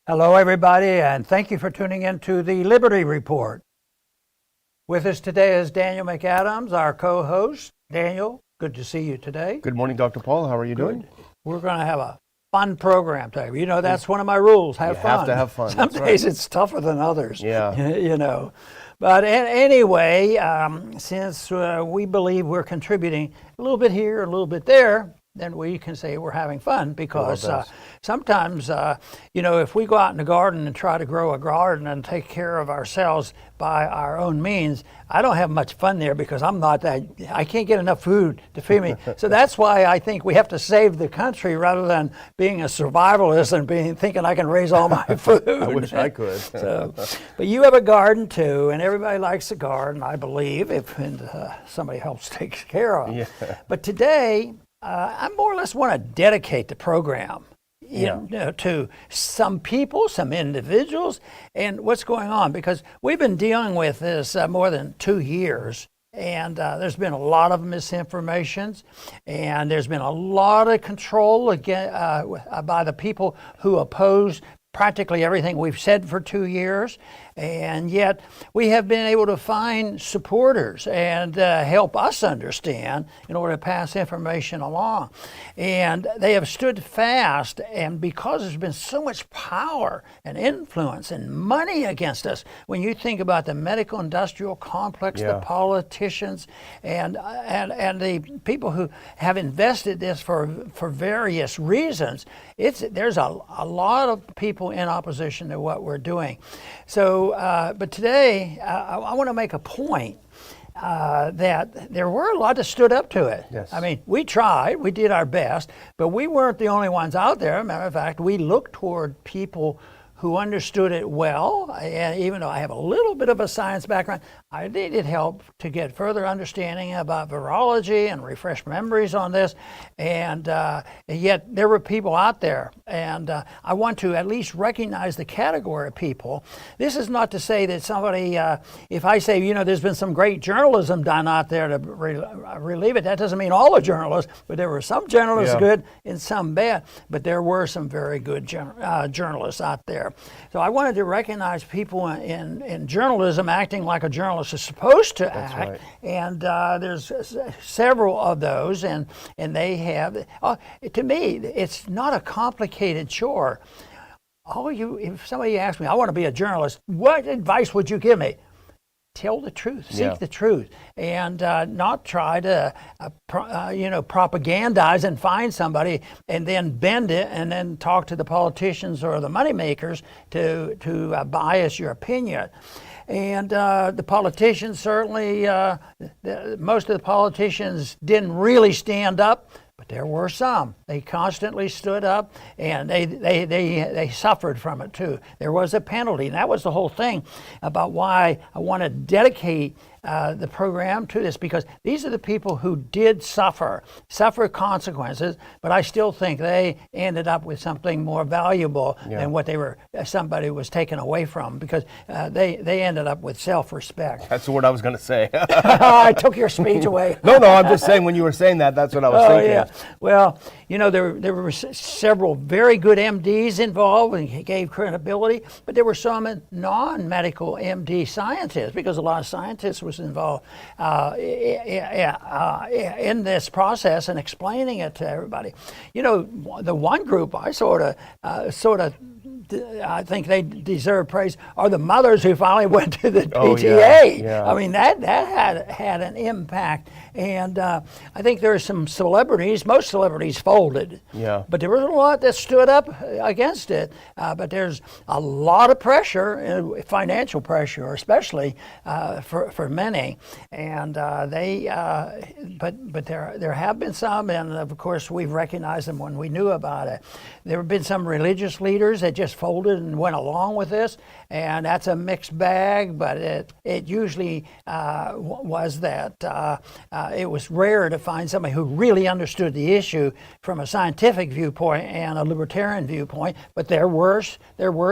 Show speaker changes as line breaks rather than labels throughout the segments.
Hello, everybody, and thank you for tuning in to the Liberty Report. With us today is Daniel McAdams, our co-host. Daniel, good to see you today.
Good morning, Dr. Paul. How are you doing?
We're going to have a fun program today. You know, that's one of my rules. Have fun.
You have to have fun.
Some days it's tougher than others.
Yeah.
You know. But anyway, since we believe we're contributing a little bit here, a little bit there, then we can say we're having fun because sometimes, you know, if we go out in the garden and try to grow a garden and take care of ourselves by our own means, I don't have much fun there because I can't get enough food to feed me. So that's why I think we have to save the country rather than being a survivalist and thinking I can raise all my food.
I wish I could.
But you have a garden too, and everybody likes a garden, I believe, if somebody helps take care of it. Yeah. But today, I more or less want to dedicate the program to some people, some individuals, and what's going on, because we've been dealing with this more than 2 years, and there's been a lot of misinformations, and there's been a lot of control by the people who oppose practically everything we've said for 2 years, and yet we have been able to find supporters and help us understand in order to pass information along. And they have stood fast, and because there's been so much power and influence and money against us, when you think about the medical industrial complex, the politicians, and the people who have invested this for various reasons, there's a lot of people in opposition to what we're doing. So, but today I want to make a point that there were a lot that stood up to it.
Yes.
I mean, we tried, we did our best, but we weren't the only ones out there. Matter of fact, we looked toward people who understood it well, and even though I have a little bit of a science background, I needed help to get further understanding about virology and refresh memories on this, and yet there were people out there, and I want to at least recognize the category of people. This is not to say that somebody, if I say, you know, there's been some great journalism done out there to relieve it, that doesn't mean all the journalists, but there were some journalists good and some bad, but there were some very good journalists out there. So I wanted to recognize people in journalism acting like a journalist is supposed to act. Right. And there's several of those, and they have, to me, it's not a complicated chore. If somebody asks me, I want to be a journalist, what advice would you give me? Tell the truth, seek the truth, and not try to, propagandize and find somebody and then bend it and then talk to the politicians or the moneymakers to bias your opinion. And the politicians certainly, most of the politicians didn't really stand up. But there were some. They constantly stood up, and they suffered from it too. There was a penalty, and that was the whole thing about why I want to dedicate the program to this, because these are the people who did suffer consequences, but I still think they ended up with something more valuable than what somebody was taken away from, because they ended up with self-respect.
That's what I was going to say.
I took your speech away.
No, I'm just saying when you were saying that, that's what I was thinking.
Yeah. Well, you know, there were several very good MDs involved and gave credibility, but there were some non-medical MD scientists, because a lot of scientists was involved in this process and explaining it to everybody. You know, the one group I sort of I think they deserve praise are the mothers who finally went to the PTA. I mean, that had an impact, and I think there are some celebrities. Most celebrities folded, but there was a lot that stood up against it. But there's a lot of pressure, financial pressure, especially for many, and but there have been some, and of course we've recognized them when we knew about it. There have been some religious leaders that just folded and went along with this, and that's a mixed bag, but it usually was that it was rare to find somebody who really understood the issue from a scientific viewpoint and a libertarian viewpoint, but there were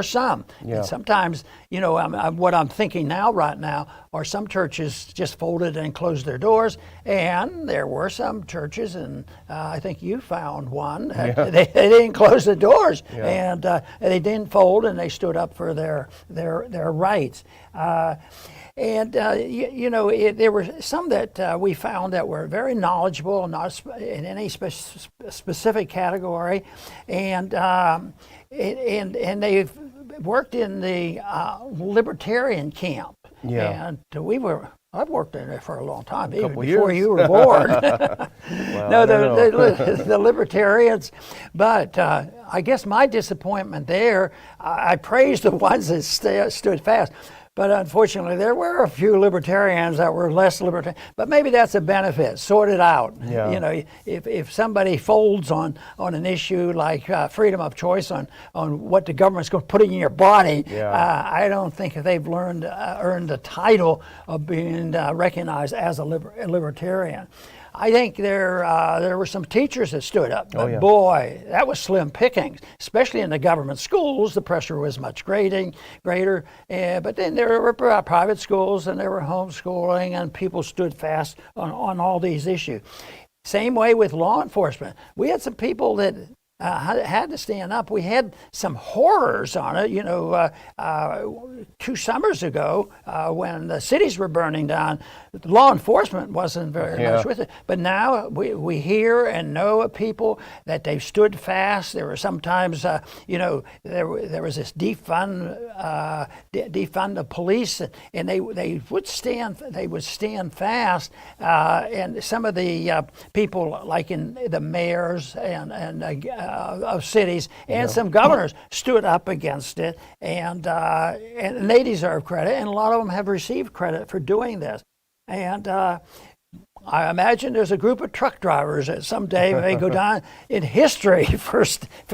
some. And sometimes, you know, what I'm thinking right now are some churches just folded and closed their doors, and there were some churches, and I think you found one, they didn't close the doors, and they didn't didn't fold, and they stood up for their rights. There were some that we found that were very knowledgeable, not in any specific category, and they've worked in the libertarian camp.
Yeah.
And I've worked in it for a long time, even
Couple
before
years.
you were born.
Well,
No,
I don't know.
the libertarians. But I guess my disappointment there, I praised the ones that stood fast. But unfortunately, there were a few libertarians that were less libertarian. But maybe that's a benefit. Sort it out.
Yeah.
You know, if somebody folds on an issue like freedom of choice on what the government's going to put in your body, I don't think they've earned the title of being recognized as a libertarian. I think there were some teachers that stood up, but boy, that was slim pickings, especially in the government schools. The pressure was much greater. But then there were private schools, and there were homeschooling, and people stood fast on all these issues. Same way with law enforcement. We had some people that had to stand up. We had some horrors on it, 2 summers ago when the cities were burning down. Law enforcement wasn't very much with it. But now we hear and know of people that they've stood fast. There were sometimes, there was this defund the police, and they would stand fast. And some of the people, like in the mayors and of cities and some governors, stood up against it, and they deserve credit, and a lot of them have received credit for doing this. And I imagine there's a group of truck drivers that someday may go down in history for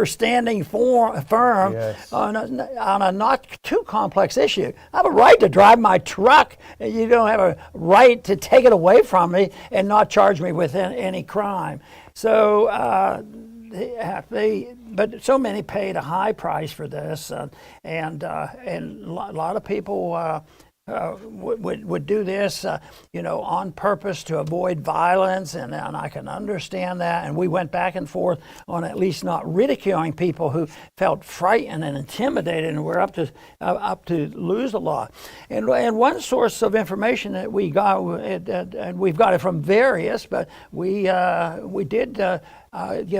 standing firm on a not too complex issue. I have a right to drive my truck, and you don't have a right to take it away from me and not charge me with any crime. So, but so many paid a high price for this, and a lot of people would do this, on purpose to avoid violence, and I can understand that. And we went back and forth on at least not ridiculing people who felt frightened and intimidated and were up to lose the law. And one source of information that we got, and we've got it from various, but we did get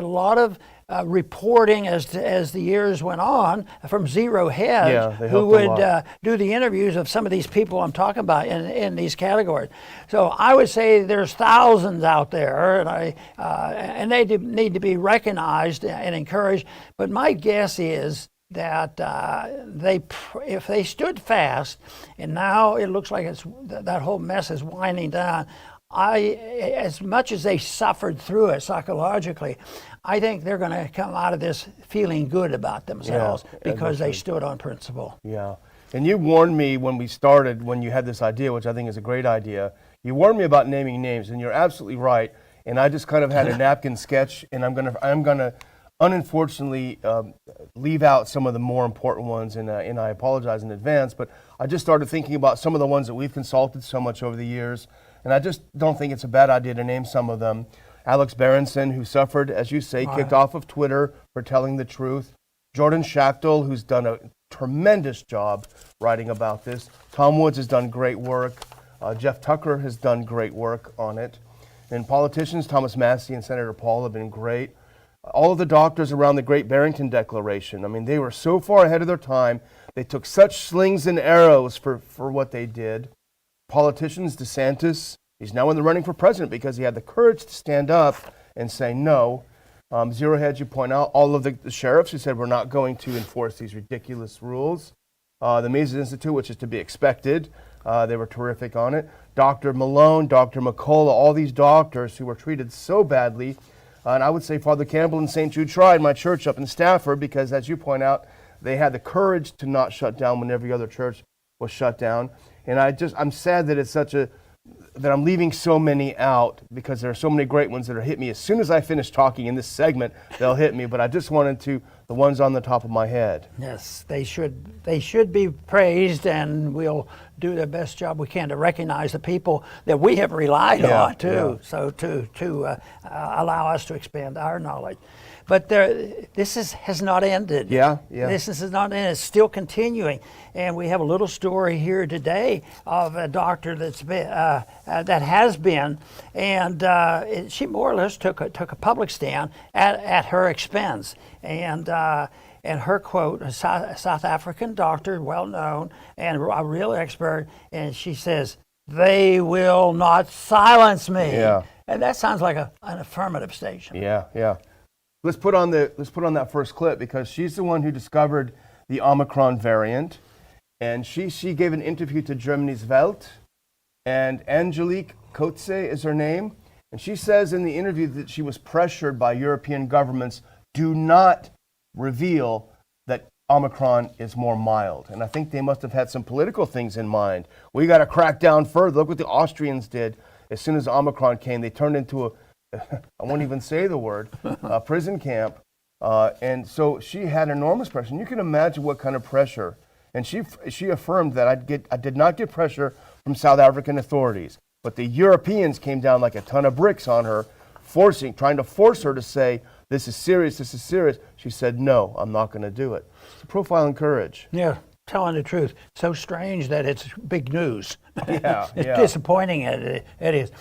a lot of reporting as the years went on from Zero Heads, who would do the interviews of some of these people I'm talking about in these categories. So I would say there's thousands out there, and they need to be recognized and encouraged. But my guess is that if they stood fast, and now it looks like that whole mess is winding down. As much as they suffered through it psychologically, I think they're going to come out of this feeling good about themselves because they stood on principle.
Yeah. And you warned me when we started, when you had this idea, which I think is a great idea, you warned me about naming names, and you're absolutely right. And I just kind of had a napkin sketch, and I'm gonna unfortunately leave out some of the more important ones, and I apologize in advance, but I just started thinking about some of the ones that we've consulted so much over the years. And I just don't think it's a bad idea to name some of them. Alex Berenson, who suffered, as you say, kicked off of Twitter for telling the truth. Jordan Schachtel, who's done a tremendous job writing about this. Tom Woods has done great work. Jeff Tucker has done great work on it. And politicians, Thomas Massey and Senator Paul, have been great. All of the doctors around the Great Barrington Declaration, I mean, they were so far ahead of their time. They took such slings and arrows for what they did. Politicians, DeSantis, he's now in the running for president because he had the courage to stand up and say no. Zero Hedge, you point out, all of the sheriffs who said we're not going to enforce these ridiculous rules. The Mises Institute, which is to be expected, they were terrific on it. Dr. Malone, Dr. McCullough, all these doctors who were treated so badly. And I would say Father Campbell and St. Jude tried, my church up in Stafford, because as you point out, they had the courage to not shut down when every other church was shut down. And I'm sad that that I'm leaving so many out, because there are so many great ones that are hit me. As soon as I finish talking in this segment, they'll hit me. But I just wanted the ones on the top of my head.
Yes, they should be praised, and we'll do the best job we can to recognize the people that we have relied on too. So to allow us to expand our knowledge. But has not ended.
Yeah.
This is not ended. It's still continuing. And we have a little story here today of a doctor that has been, and she more or less took a public stand at her expense. And her quote, a South African doctor, well known and a real expert, and she says, "They will not silence me."
Yeah.
And that sounds like an affirmative statement.
Yeah. Let's put on that first clip, because she's the one who discovered the Omicron variant, and she gave an interview to Germany's Welt, and Angelique Kotze is her name, and she says in the interview that she was pressured by European governments, do not reveal that Omicron is more mild. And I think they must have had some political things in mind. We got to crack down further. Look what the Austrians did. As soon as Omicron came, they turned into I won't even say the word, a prison camp. And so she had enormous pressure. And you can imagine what kind of pressure. And she affirmed that I did not get pressure from South African authorities, but the Europeans came down like a ton of bricks on her, trying to force her to say, this is serious, this is serious. She said, no, I'm not going to do it. It's a profile in courage.
Yeah, telling the truth. So strange that it's big news.
Yeah,
It's disappointing, it is.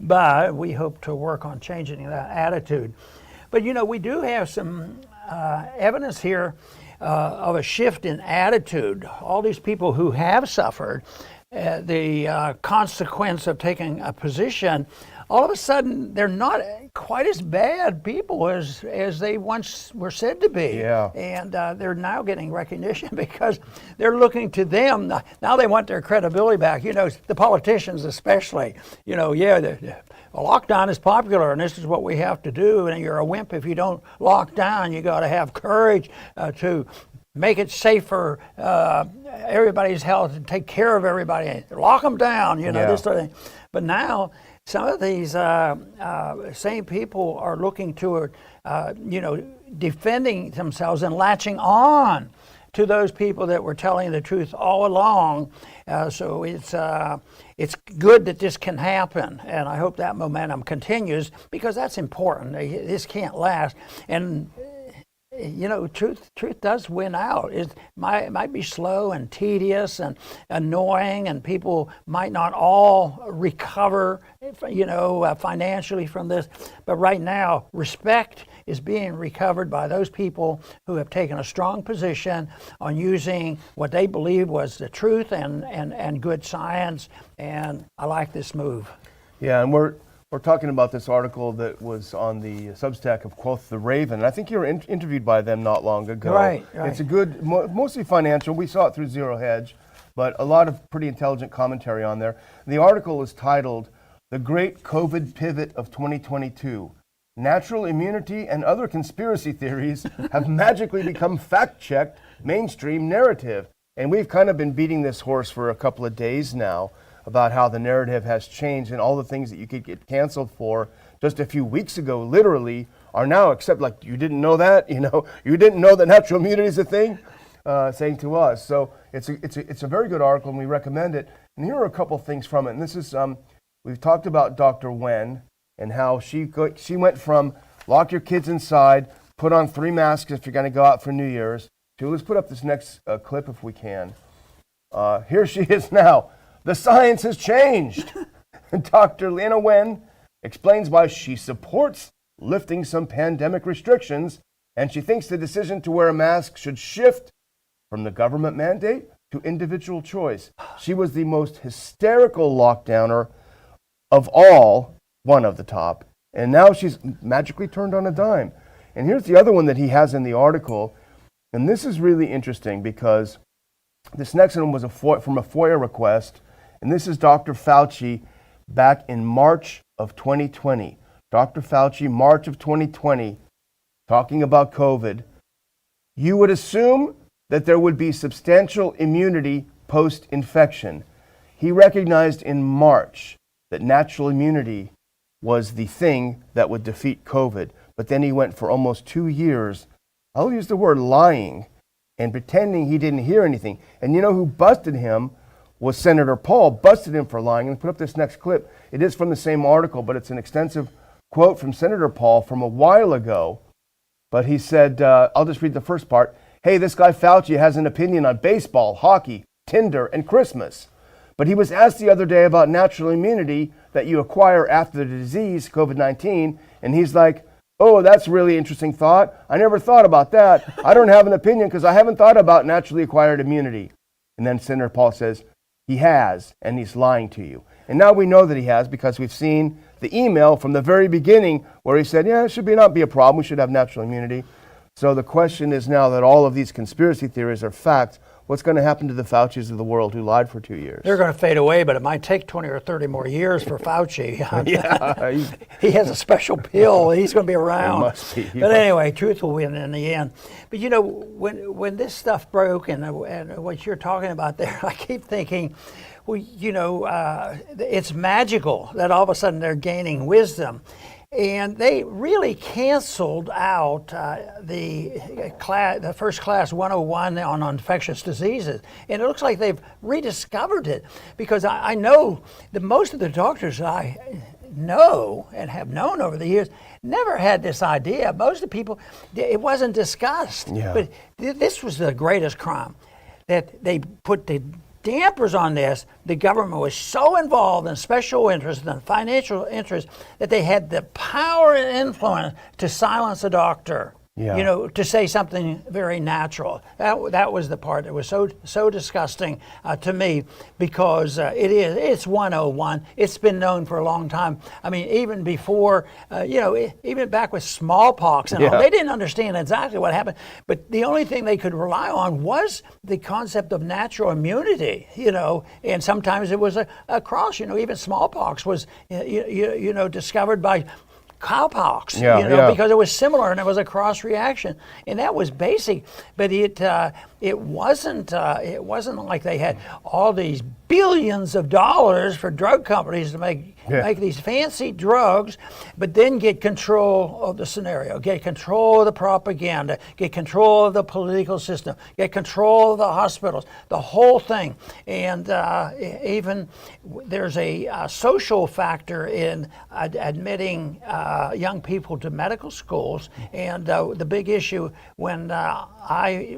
But we hope to work on changing that attitude. But we do have some evidence here of a shift in attitude. All these people who have suffered the consequence of taking a position, all of a sudden they're not quite as bad people as they once were said to be.
Yeah.
And they're now getting recognition because they're looking to them. Now they want their credibility back. The politicians especially. The lockdown is popular and this is what we have to do. And you're a wimp if you don't lock down. You got to have courage to make it safe for everybody's health and take care of everybody. Lock them down, this sort of thing. But now, some of these same people are looking toward, defending themselves and latching on to those people that were telling the truth all along. So it's good that this can happen, and I hope that momentum continues because that's important. This can't last, and truth does win out. It might be slow and tedious and annoying, and people might not all recover, financially from this. But right now, respect is being recovered by those people who have taken a strong position on using what they believe was the truth and good science. And I like this move.
Yeah, and we're talking about this article that was on the Substack of Quoth the Raven. And I think you were interviewed by them not long ago.
Right.
It's a good, mostly financial. We saw it through Zero Hedge, but a lot of pretty intelligent commentary on there. The article is titled, "The Great COVID Pivot of 2022. Natural immunity and other conspiracy theories have magically become fact-checked mainstream narrative." And we've kind of been beating this horse for a couple of days now about how the narrative has changed and all the things that you could get canceled for just a few weeks ago, literally, are now accepted. Like, you didn't know that, you didn't know that natural immunity is a thing, saying to us. So it's a very good article, and we recommend it. And here are a couple things from it. And this is, we've talked about Dr. Wen and how she went from lock your kids inside, put on 3 masks if you're going to go out for New Year's, to, let's put up this next clip if we can. Here she is now. The science has changed. Dr. Lena Wen explains why she supports lifting some pandemic restrictions, and she thinks the decision to wear a mask should shift from the government mandate to individual choice. She was the most hysterical lockdowner of all, one of the top, and now she's magically turned on a dime. And here's the other one that he has in the article, and this is really interesting because this next one was from a FOIA request. And this is Dr. Fauci back in March of 2020. Dr. Fauci, March of 2020, talking about COVID. You would assume that there would be substantial immunity post-infection. He recognized in March that natural immunity was the thing that would defeat COVID. But then he went for almost 2 years, I'll use the word lying, and pretending he didn't hear anything. And you know who busted him? Was Senator Paul, busted him for lying. And put up this next clip. It is from the same article, but it's an extensive quote from Senator Paul from a while ago. But he said, I'll just read the first part. Hey, this guy Fauci has an opinion on baseball, hockey, Tinder, and Christmas. But he was asked the other day about natural immunity that you acquire after the disease, COVID-19, and he's like, oh, that's a really interesting thought. I never thought about that. I don't have an opinion because I haven't thought about naturally acquired immunity. And then Senator Paul says, he has, and he's lying to you. And now we know that he has because we've seen the email from the very beginning where he said, yeah, it should not be a problem. We should have natural immunity. So the question is now that all of these conspiracy theories are facts, what's going to happen to the Faucis of the world who lied for 2 years?
They're going to fade away, but it might take 20 or 30 more years for Fauci. He has a special pill. He's going to be around.
Must be.
But anyway, truth will win in the end. But you know, when this stuff broke and what you're talking about there, I keep thinking, well, you know, it's magical that all of a sudden they're gaining wisdom. And they really canceled out the first class 101 on infectious diseases. And it looks like they've rediscovered it because I know that most of the doctors I know and have known over the years never had this idea. Most of the people, it wasn't discussed.
Yeah.
But this was the greatest crime, that they put the dampers on this. The government was so involved in special interests and financial interests that they had the power and influence to silence a doctor.
Yeah.
You know, to say something very natural. That was the part that was so disgusting to me because it's 101. It's been known for a long time. I mean, even before, even back with smallpox and all, they didn't understand exactly what happened. But the only thing they could rely on was the concept of natural immunity. You know, and sometimes it was a cross. You know, even smallpox was discovered by cowpox, because it was similar and it was a cross reaction, and that was basic. But it wasn't like they had all these billions of dollars for drug companies to make these fancy drugs, but then get control of the scenario, get control of the propaganda, get control of the political system, get control of the hospitals, the whole thing. And even there's a social factor in admitting young people to medical schools. And the big issue when I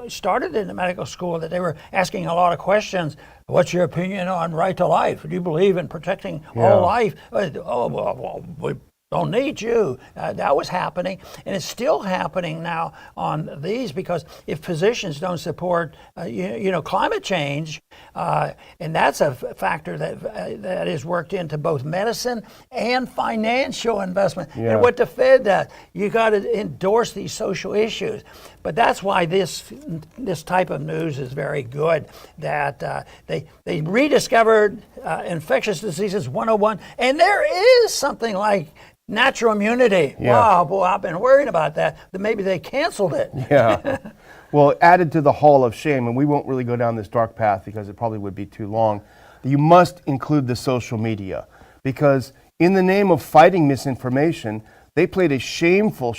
started in the medical school, that they were asking a lot of questions. What's your opinion on right to life? Do you believe in protecting all life? Oh, well, we don't need you. That was happening, and it's still happening now on these, because if physicians don't support, climate change, and that's a factor that is worked into both medicine and financial investment.
Yeah.
And what the Fed does, you got to endorse these social issues. But that's why this type of news is very good. That they rediscovered infectious diseases 101, and there is something like natural immunity.
Yeah.
Wow, boy, I've been worrying about that. That maybe they canceled it.
Yeah. Well, added to the hall of shame, and we won't really go down this dark path because it probably would be too long, you must include the social media, because in the name of fighting misinformation, they played a shameful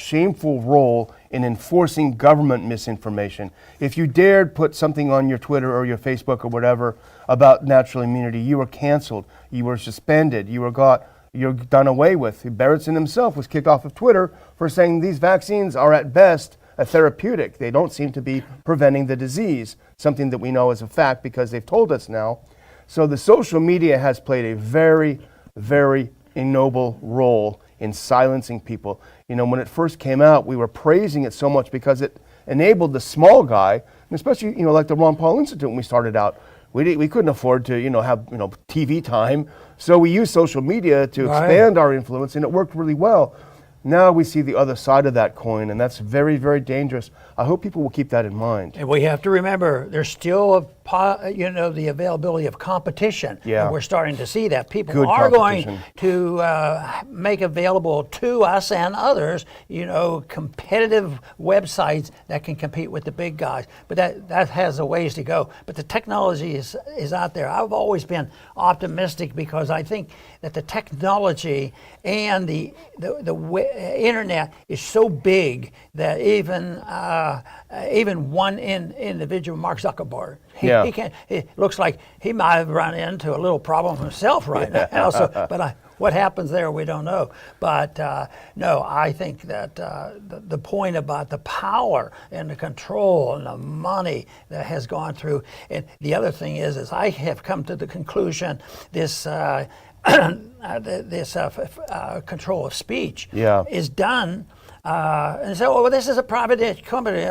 role in enforcing government misinformation. If you dared put something on your Twitter or your Facebook or whatever about natural immunity, you were canceled, you were suspended, you're done away with. Barrettson himself was kicked off of Twitter for saying these vaccines are at best a therapeutic. They don't seem to be preventing the disease, something that we know is a fact because they've told us now. So the social media has played a very, very ignoble role in silencing people. You know, when it first came out, we were praising it so much because it enabled the small guy, and especially, like the Ron Paul Institute when we started out, we couldn't afford to, have TV time, so we used social media to expand our influence, and it worked really well. Now we see the other side of that coin, and that's very, very dangerous. I hope people will keep that in mind.
And we have to remember, there's still the availability of competition.
Yeah.
And we're starting to see that. People
Good
are going
competition.
to make available to us and others, competitive websites that can compete with the big guys. But that has a ways to go. But the technology is out there. I've always been optimistic because I think that the technology and the internet is so big that even one individual, Mark Zuckerberg, he can't. It looks like he might have run into a little problem himself right now. So, but what happens there, we don't know. But no, I think that the point about the power and the control and the money that has gone through, and the other thing is I have come to the conclusion this control of speech is done, and so, oh, well, this is a private company.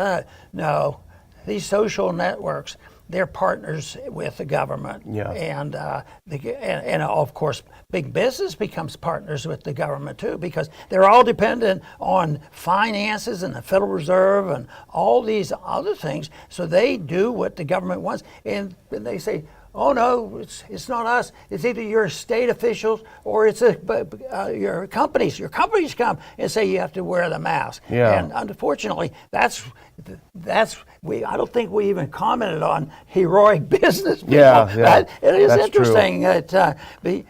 No, these social networks, they're partners with the government, and of course, big business becomes partners with the government too, because they're all dependent on finances and the Federal Reserve and all these other things. So they do what the government wants, and they say, oh no, it's not us. It's either your state officials or it's your companies. Your companies come and say you have to wear the mask. And unfortunately, I don't think we even commented on heroic business people. It is interesting that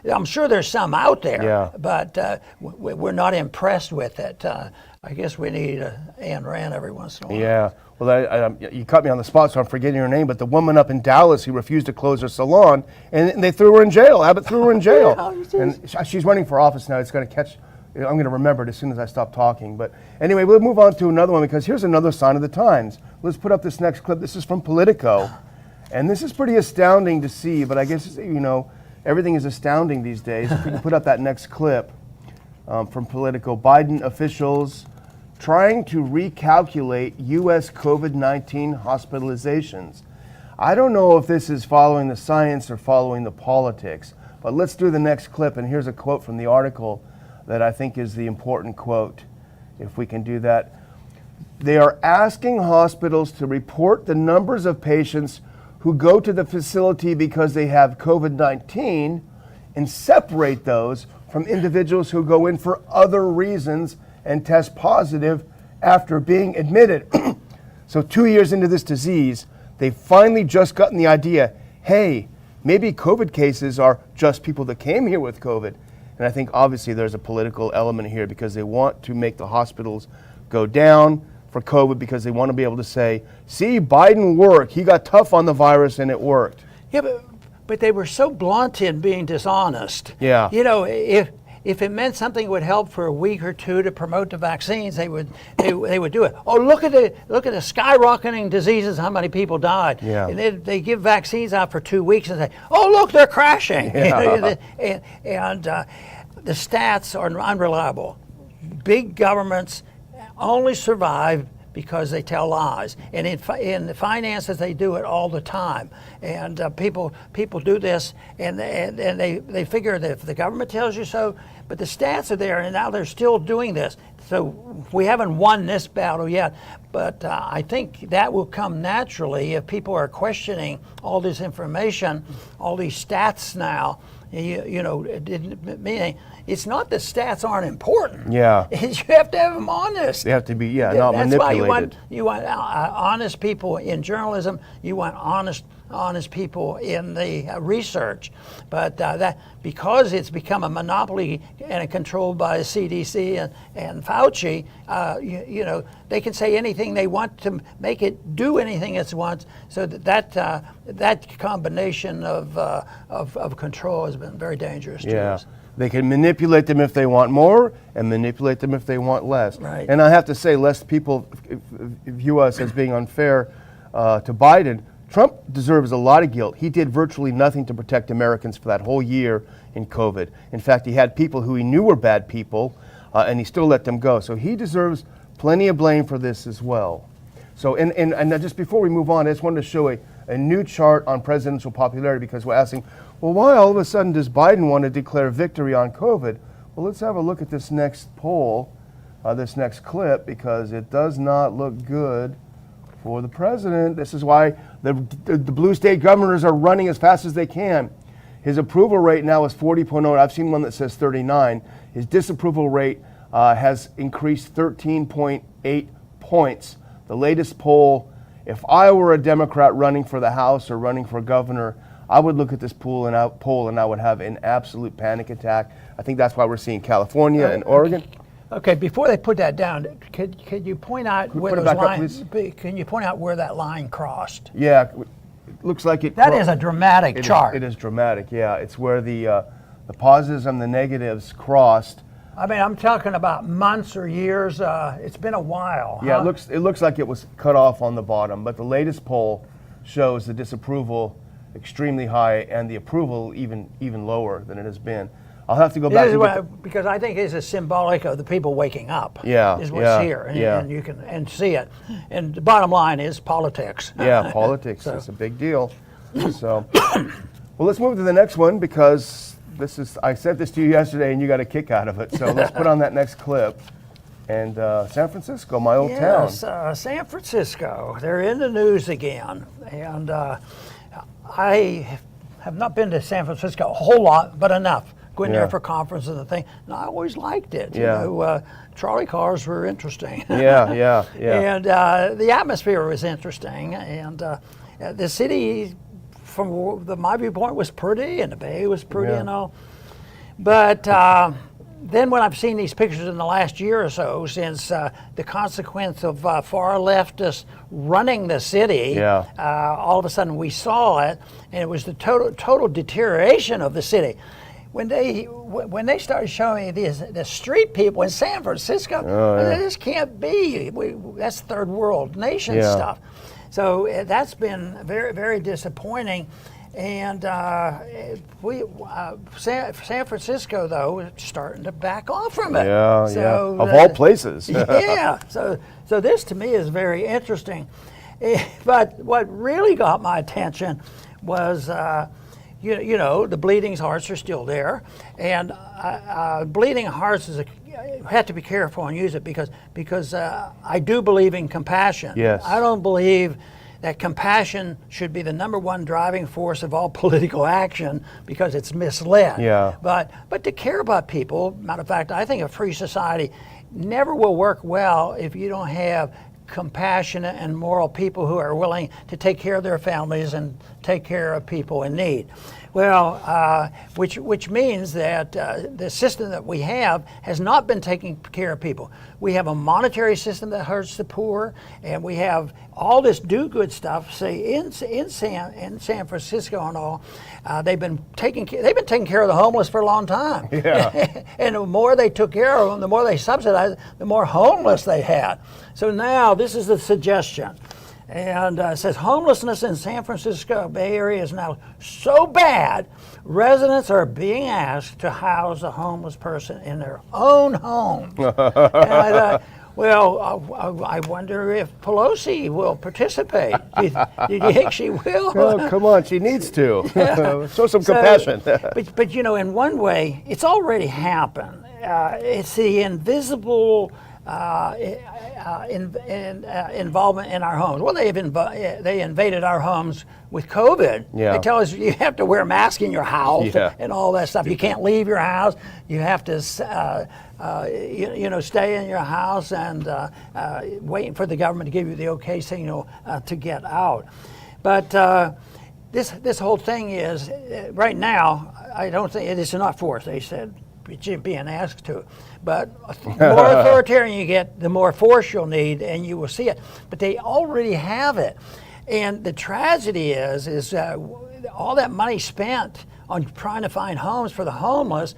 I'm sure there's some out there, but we're not impressed with it. I guess we need Ayn Rand every once in a while.
Well, you caught me on the spot, so I'm forgetting her name, but the woman up in Dallas who refused to close her salon, and they threw her in jail. Abbott threw her in jail. And she's running for office now. It's going to catch, I'm going to remember it as soon as I stop talking. But anyway, we'll move on to another one, because here's another sign of the times. Let's put up this next clip. This is from Politico. And this is pretty astounding to see, but I guess, everything is astounding these days. If we can put up that next clip from Politico. Biden officials trying to recalculate U.S. COVID-19 hospitalizations. I don't know if this is following the science or following the politics, but let's do the next clip, and here's a quote from the article that I think is the important quote, if we can do that. They are asking hospitals to report the numbers of patients who go to the facility because they have COVID-19 and separate those from individuals who go in for other reasons and test positive after being admitted. So 2 years into this disease, they've finally just gotten the idea, hey, maybe COVID cases are just people that came here with COVID. And I think obviously there's a political element here, because they want to make the hospitals go down for COVID, because they want to be able to say, see, Biden worked. He got tough on the virus and it worked.
Yeah, but they were so blunt in being dishonest.
Yeah.
If it meant something would help for a week or two to promote the vaccines, they would do it. Oh, look at the skyrocketing diseases, how many people died.
Yeah.
And they give vaccines out for 2 weeks and say, oh, look, they're crashing.
Yeah.
and the stats are unreliable. Big governments only survive because they tell lies, and in the finances they do it all the time. And people do this, and they figure that if the government tells you so, but the stats are there, and now they're still doing this. So we haven't won this battle yet, but I think that will come naturally if people are questioning all this information, all these stats now. It's not that stats aren't important.
Yeah.
You have to have them honest.
They have to be, not manipulated.
That's why you want honest people in journalism. You want honest people in the research. But that, because it's become a monopoly and controlled by the CDC and Fauci, they can say anything they want to make it do anything it wants. So that combination of control has been very dangerous to us.
They can manipulate them if they want more and manipulate them if they want less.
Right.
And I have to say, lest people view us as being unfair to Biden, Trump deserves a lot of guilt. He did virtually nothing to protect Americans for that whole year in COVID. In fact, he had people who he knew were bad people, and he still let them go. So he deserves plenty of blame for this as well. So, and just before we move on, I just wanted to show a new chart on presidential popularity, because we're asking, well, why all of a sudden does Biden want to declare victory on COVID? Well, let's have a look at this next poll, this next clip, because it does not look good for the president. This is why the blue state governors are running as fast as they can. His approval rate now is 40.0. I've seen one that says 39. His disapproval rate has increased 13.8 points. The latest poll, if I were a Democrat running for the House or running for governor, I would look at this poll and I would have an absolute panic attack. I think that's why we're seeing California and Oregon.
Okay, before they put that down, could you point out where those lines? Can you point out where that line crossed?
Yeah, it looks like it.
That is a dramatic chart.
It is dramatic. Yeah, it's where the the positives and the negatives crossed.
I mean, I'm talking about months or years. It's been a while.
Yeah,
huh?
it looks like it was cut off on the bottom, but the latest poll shows the disapproval extremely high and the approval even lower than it has been. I'll have to go back
because I think it's a symbolic of the people waking up.
Yeah,
is what's
yeah,
here, and,
yeah.
and you can see it. And the bottom line is politics.
Yeah, politics is a big deal. So, well, let's move to the next one because I sent this to you yesterday and you got a kick out of it. So let's put on that next clip. And San Francisco, my old town.
Yes, San Francisco. They're in the news again, and I have not been to San Francisco a whole lot, but enough. Going there for conferences and things, and I always liked it.
Yeah.
You know, trolley cars were interesting.
Yeah.
And the atmosphere was interesting, and the city, from my viewpoint, was pretty, and the bay was pretty and all. But then when I've seen these pictures in the last year or so, since the consequence of far leftists running the city, all of a sudden we saw it, and it was the total deterioration of the city. When they started showing me the street people in San Francisco, this can't be. That's third world nation stuff. So that's been very, very disappointing. And San Francisco, though, is starting to back off from it.
So, of all places.
So this to me is very interesting. But what really got my attention was, you know, the bleeding hearts are still there, and bleeding hearts is have to be careful and use it because I do believe in compassion.
Yes.
I don't believe that compassion should be the #1 driving force of all political action because it's misled.
Yeah.
But to care about people, matter of fact, I think a free society never will work well if you don't have compassionate and moral people who are willing to take care of their families and take care of people in need. Well, which means that the system that we have has not been taking care of people. We have a monetary system that hurts the poor, and we have all this do-good stuff. Say in San Francisco and all, they've been taking care of the homeless for a long time.
Yeah.
And the more they took care of them, the more they subsidized, the more homeless they had. So now this is the suggestion. And it says homelessness in San Francisco Bay Area is now so bad, residents are being asked to house a homeless person in their own homes. And I thought, well, I wonder if Pelosi will participate. Do you think she will?
Oh, come on, she needs to. Show some compassion.
But you know, in one way, it's already happened. It's the invisible involvement in our homes. Well, they invaded our homes with COVID.
Yeah.
They tell us you have to wear a mask in your house and all that stuff. You can't leave your house. You have to, stay in your house and waiting for the government to give you the okay signal to get out. But this whole thing is right now. I don't think it is not forced. They said being asked to. But the more authoritarian you get, the more force you'll need, and you will see it. But they already have it. And the tragedy is all that money spent on trying to find homes for the homeless,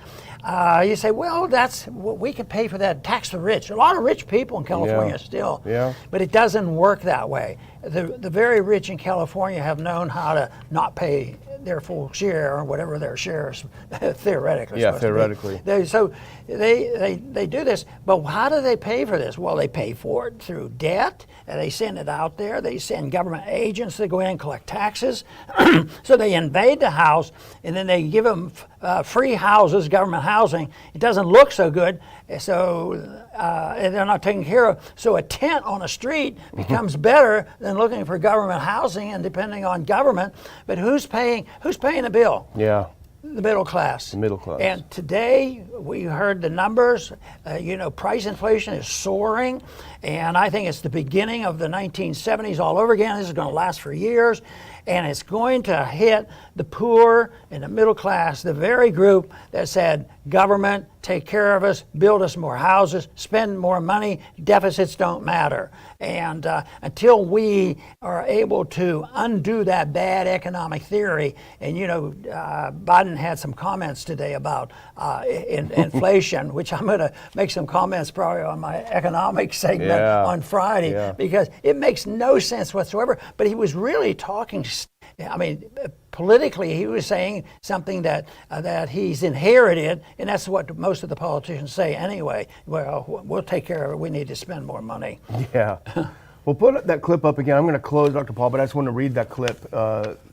you say, well, we can pay for that, tax the rich. A lot of rich people in California still.
Yeah.
But it doesn't work that way. The very rich in California have known how to not pay their full share or whatever their shares theoretically.
Yeah, theoretically.
So they do this, but how do they pay for this? Well, they pay for it through debt, and they send it out there. They send government agents to go in and collect taxes. So they invade the house, and then they give them free houses, government housing. It doesn't look so good, so they're not taken care of. So a tent on a street becomes better than looking for government housing, and depending on government. But who's paying the bill?
Yeah.
The middle class.
The middle class.
And today we heard the numbers. Price inflation is soaring, and I think it's the beginning of the 1970s all over again. This is going to last for years, and it's going to hit the poor and the middle class, the very group that said, government take care of us, build us more houses, spend more money. Deficits don't matter. And until we are able to undo that bad economic theory, and Biden had some comments today about inflation, which I'm going to make some comments probably on my economic segment on Friday, because it makes no sense whatsoever. But he was really talking, politically, he was saying something that he's inherited, and that's what most of the politicians say anyway. Well, we'll take care of it. We need to spend more money.
Yeah. Well, put that clip up again. I'm going to close, Dr. Paul, but I just want to read that clip,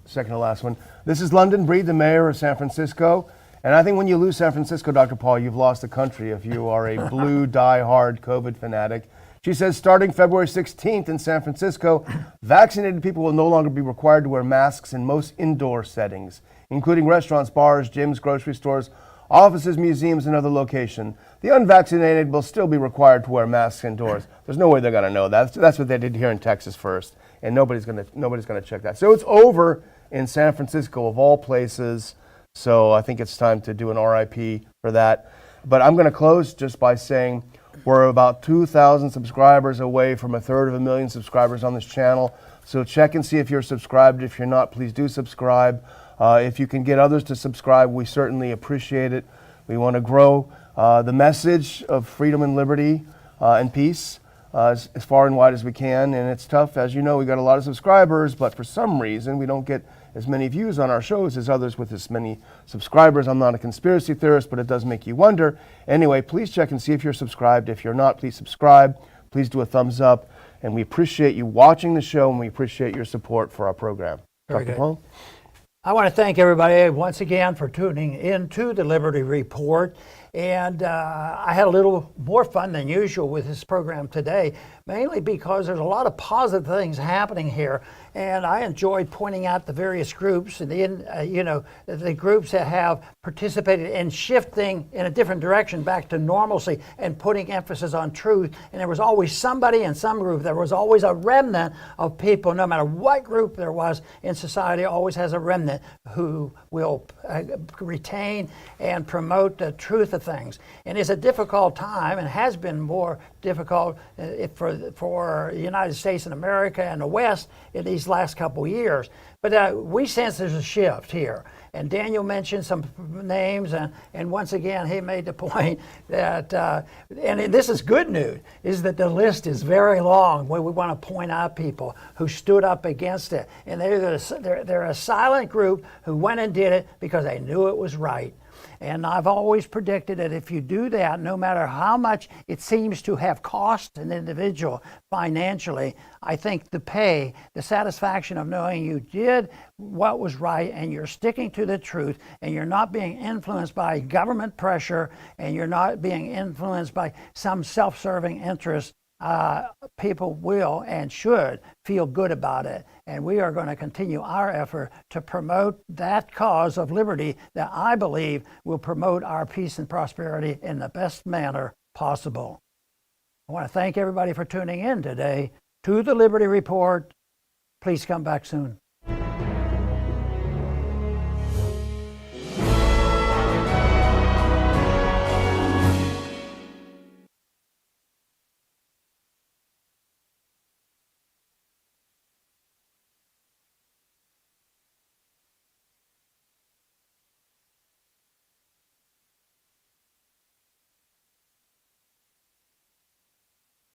second to last one. This is London Breed, the mayor of San Francisco. And I think when you lose San Francisco, Dr. Paul, you've lost the country if you are a blue, die-hard COVID fanatic. She says, starting February 16th in San Francisco, vaccinated people will no longer be required to wear masks in most indoor settings, including restaurants, bars, gyms, grocery stores, offices, museums, and other locations. The unvaccinated will still be required to wear masks indoors. There's no way they're going to know that. That's what they did here in Texas first, and nobody's going to check that. So it's over in San Francisco, of all places. So I think it's time to do an RIP for that. But I'm going to close just by saying we're about 2,000 subscribers away from 1/3 subscribers on this channel. So check and see if you're subscribed. If you're not, please do subscribe. If you can get others to subscribe, we certainly appreciate it. We want to grow the message of freedom and liberty and peace as far and wide as we can. And it's tough. As you know, we got a lot of subscribers, but for some reason we don't get as many views on our shows as others with as many subscribers. I'm not a conspiracy theorist, but it does make you wonder. Anyway, please check and see if you're subscribed. If you're not, please subscribe. Please do a thumbs up. And we appreciate you watching the show, and we appreciate your support for our program.
Very
Dr.
good.
Paul?
I want to thank everybody once again for tuning into the Liberty Report. And I had a little more fun than usual with this program today, mainly because there's a lot of positive things happening here. And I enjoyed pointing out the various groups and the groups that have participated in shifting in a different direction back to normalcy and putting emphasis on truth. And there was always somebody in some group. There was always a remnant of people, no matter what group there was in society, always has a remnant who will retain and promote the truth of things. And it's a difficult time, and has been more difficult for the United States and America and the West in these last couple of years. But we sense there's a shift here. And Daniel mentioned some names, and once again, he made the point that, and this is good news, is that the list is very long where we want to point out people who stood up against it. And they're a silent group who went and did it because they knew it was right. And I've always predicted that if you do that, no matter how much it seems to have cost an individual financially, I think the satisfaction of knowing you did what was right and you're sticking to the truth and you're not being influenced by government pressure and you're not being influenced by some self-serving interest, people will and should feel good about it. And we are going to continue our effort to promote that cause of liberty that I believe will promote our peace and prosperity in the best manner possible. I want to thank everybody for tuning in today to the Liberty Report. Please come back soon.